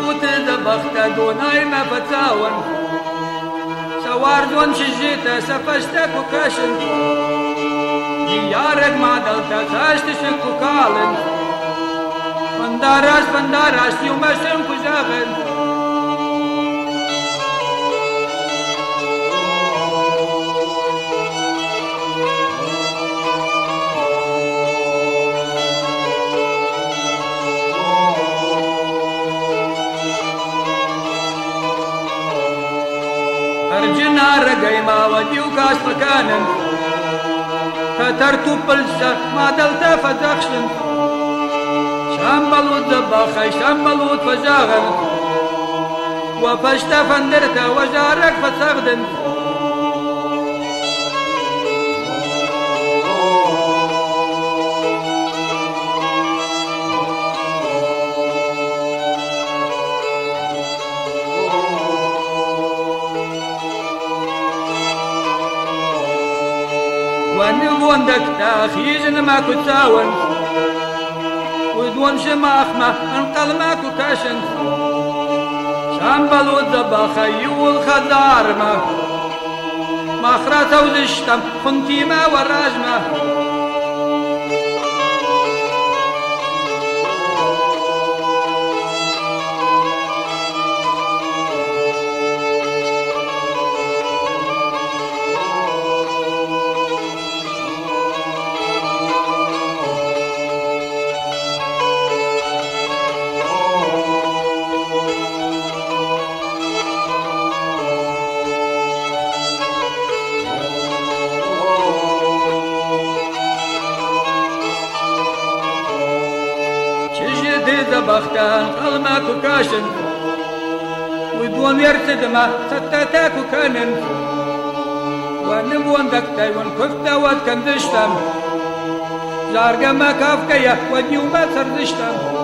مبلوط دبخت دوناي ما فتاون سوار دون شجيتا سفشتك وكاشن ديارك ما دلتا ساشتشك وكالن فنداراش يوم شنكو زاغن أرجنا رقيما وديو كاس مكانا فترتو بلسة ما دلتا فدخشن شامبلوت دباخي شامبلوت فجاغن وفشتا فندرتا وجارك فسغدن ونبون دك تاخيجن ما كتاون ودون شماخمة انقل ما كاشن شامبل والدباخي والخضارمة مخرة ودشتم خنتيمة والراجمة بختان قلمك وكاشن ودون يرتدما ستتاك وكانن ونبون دكتاي ونكفتا واتكندشتم زارقا ما كافكيا وديو ما سردشتم